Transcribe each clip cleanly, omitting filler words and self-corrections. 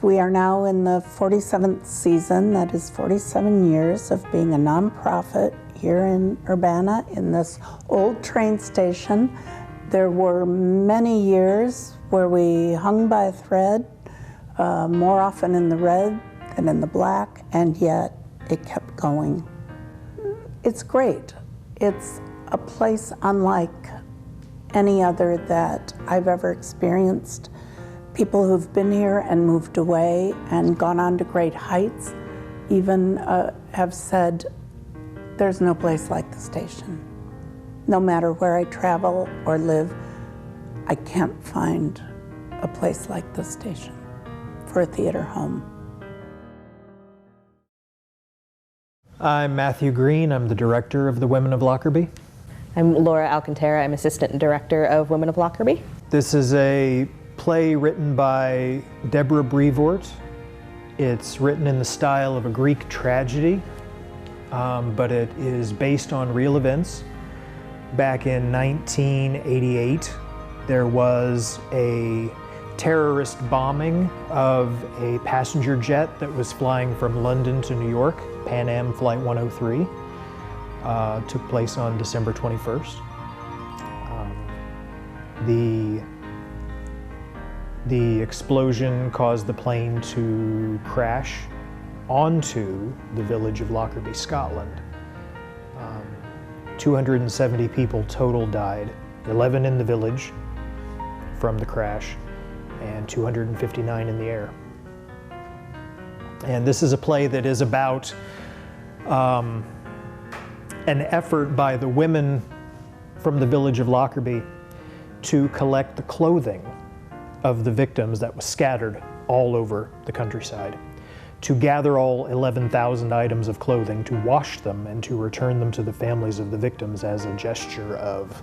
we are now in the 47th season. That is 47 years of being a nonprofit here in Urbana in this old train station. There were many years where we hung by a thread, more often in the red than in the black, and yet it kept going. It's great. It's a place unlike any other that I've ever experienced. People who've been here and moved away and gone on to great heights even have said, there's no place like the station. No matter where I travel or live, I can't find a place like the station for a theater home. I'm Mathew Green. I'm the director of the Women of Lockerbie. I'm Laura Alcantara. I'm assistant director of Women of Lockerbie. This is a play written by Deborah Brevoort. It's written in the style of a Greek tragedy, but it is based on real events. Back in 1988, there was a terrorist bombing of a passenger jet that was flying from London to New York, Pan Am Flight 103. Took place on December 21st. The explosion caused the plane to crash onto the village of Lockerbie, Scotland. 270 people total died, 11 in the village from the crash, and 259 in the air. And this is a play that is about an effort by the women from the village of Lockerbie to collect the clothing of the victims that was scattered all over the countryside, to gather all 11,000 items of clothing, to wash them and to return them to the families of the victims as a gesture of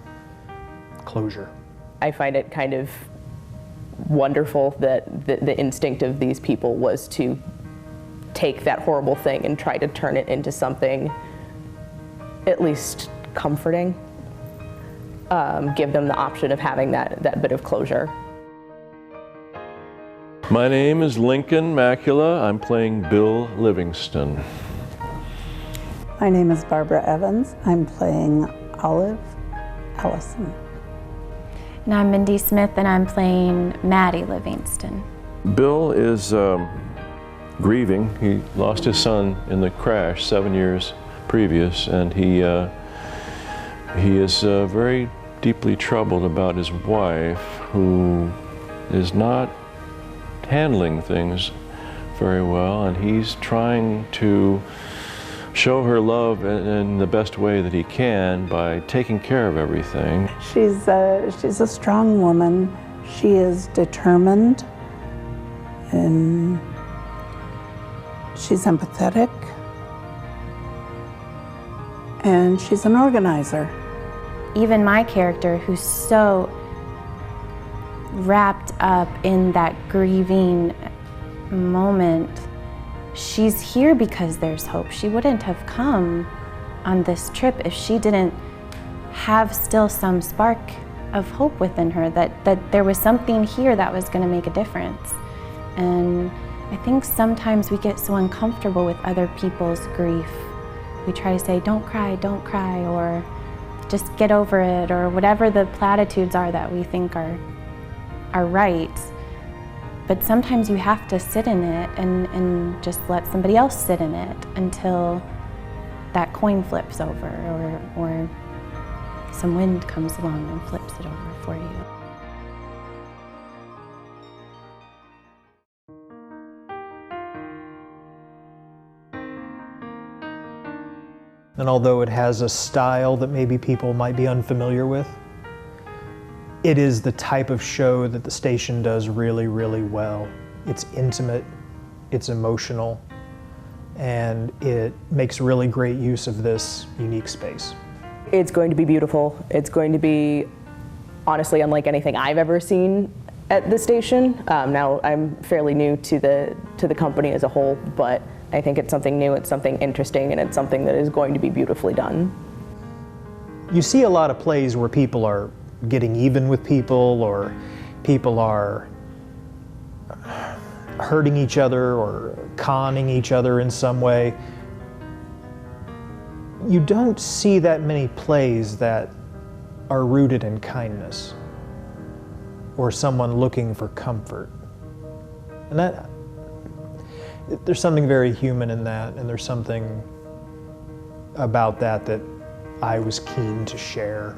closure. I find it kind of wonderful that the instinct of these people was to take that horrible thing and try to turn it into something at least comforting. Give them the option of having that bit of closure. My name is Lincoln Macula. I'm playing Bill Livingston. My name is Barbara Evans. I'm playing Olive Allison. And I'm Mindy Smith, and I'm playing Maddie Livingston. Bill is grieving. He lost his son in the crash 7 years previous, and he is very deeply troubled about his wife, who is not handling things very well, and he's trying to show her love in the best way that he can by taking care of everything. She's a strong woman. She is determined, and she's empathetic, and she's an organizer. Even my character, who's so wrapped up in that grieving moment, she's here because there's hope. She wouldn't have come on this trip if she didn't have still some spark of hope within her, that there was something here that was going to make a difference. And I think sometimes we get so uncomfortable with other people's grief. We try to say, don't cry, or just get over it, or whatever the platitudes are that we think are right. But sometimes you have to sit in it and just let somebody else sit in it until that coin flips over, or some wind comes along and flips it over for you. And although it has a style that maybe people might be unfamiliar with, it is the type of show that the station does really, really well. It's intimate, it's emotional, and it makes really great use of this unique space. It's going to be beautiful. It's going to be, honestly, unlike anything I've ever seen at the station. Now, I'm fairly new to the company as a whole, but I think it's something new, it's something interesting, and it's something that is going to be beautifully done. You see a lot of plays where people are getting even with people, or people are hurting each other or conning each other in some way. You don't see that many plays that are rooted in kindness or someone looking for comfort. And there's something very human in that, and there's something about that I was keen to share.